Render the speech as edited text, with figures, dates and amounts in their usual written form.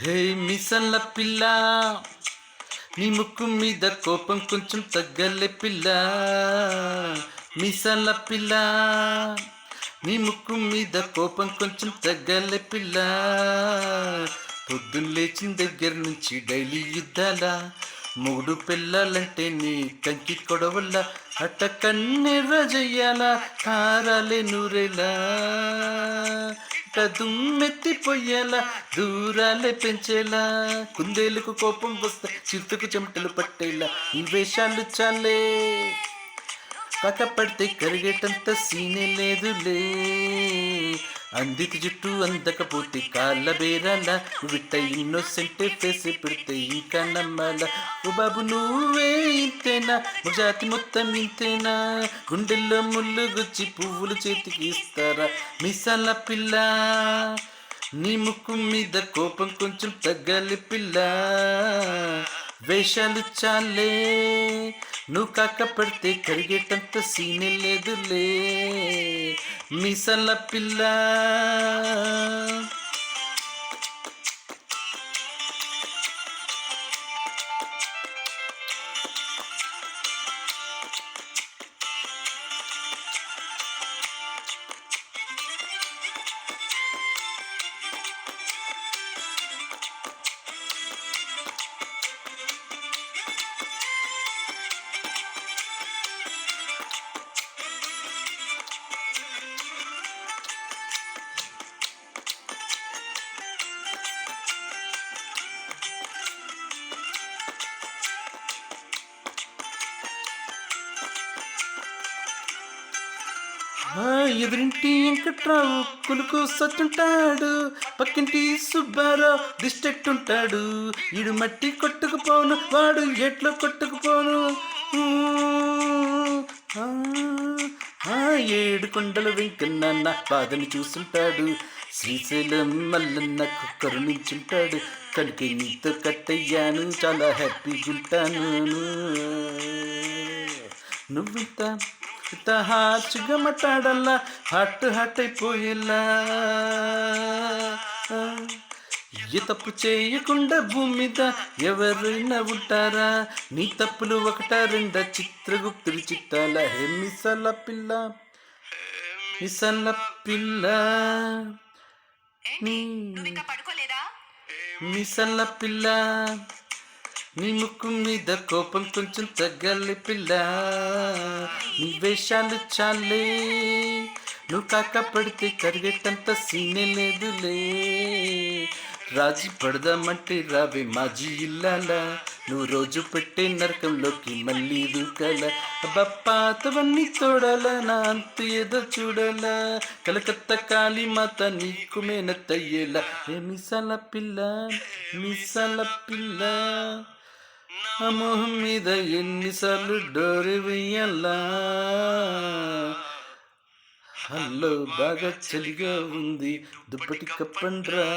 హే మిసల్ల పిల్ల, నీ ముక్కు మీద కోపం కొంచెం తగ్గలే పిల్ల. మిసల్ల పిల్ల, నీ ముక్కు మీద కోపం కొంచెం తగ్గలే పిల్ల. పొద్దున్న లేచిన దగ్గర నుంచి డైలీ యుద్ధాల, మూడు పిల్లలంటే నీ కంకి కొడవల్ల. అట్ట కన్నెర్ర చెయ్యాల, కారాలే నూరేలా, దుమ్మెత్తిపోయేలా, దూరాలే పెంచేలా. కుందేలుకు కోపం వస్తే చిరుతకు చెమటలు పట్టేలా. ఈ వేషాలు చాలే, పక్క పడితే కరిగేటంత సీనే లేదులే. అందితి జుట్టు అందకపోతే కాళ్ళ బేరాల, విట్ట ఇన్నోసెంటే ఫేసి పెడితే ఇంకా నమ్మాల. ఓ బాబు నువ్వే ఇంతేనా, జాతి మొత్తం ఇంతేనా, గుండెల్లో ముళ్ళు గుచ్చి పువ్వులు చేతికి ఇస్తారా. మిసాల పిల్ల, నీ ముక్కు మీద కోపం కొంచెం తగ్గాలి పిల్ల. వేషాలు చాలే, నువ్వు కాక పడితే కరిగేటంత సీనే లేదులే. మిసల పిల్ల. ఎదురింటి వెంకట్రావు కులుకు సత్తుంటాడు, పక్కింటి సుబ్బారావు దిష్టెట్టుంటాడు. ఈడు మట్టి కొట్టుకుపోను, వాడు ఎట్లో కొట్టుకుపోను. ఏడు కొండల వెంకన్న బాధని చూస్తుంటాడు, శ్రీశైలం మల్లన్న కరుణించుంటాడు. కనుక నీతో కట్టయ్యాను, చాలా హ్యాపీగా ఉంటాను. నువ్వింత ఇంత హార్ష్గా మాట్లాడాలా, హార్ట్ అయిపోయేలా. ఏ తప్పు చేయకుండా భూమి మీద ఎవరైనా ఉంటారా, నీ తప్పులు ఒకటా రెండా, చిత్రగుప్తుడి చిట్టాల. హే మిసల పిల్ల, మిసల పిల్ల, మిసల పిల్ల, నీ ముక్కు మీద కోపం కొంచెం తగ్గాలి పిల్ల. నీ వేషాలు చాలే, నువ్వు కాక పడితే కరిగేటంత సీనే లేదులే. రాజీ పడదామంటే రావే మాజీ ఇల్లాల, నువ్వు రోజు పెట్టే నరకంలోకి మళ్ళీ దూకాల. పాతవన్నీ తోడాల, నా అంతు ఏదో చూడాల. కలకత్తా కాళీ మాత నీకు మేనత్తయ్యేలా. ఏ మిసాల పిల్ల, మిసాల పిల్ల, ఆ మొహం మీద ఎన్నిసార్లు డోరి వెయ్యాలా. హలో బాగా చలిగా ఉంది, దుప్పటి కప్పండ్రా.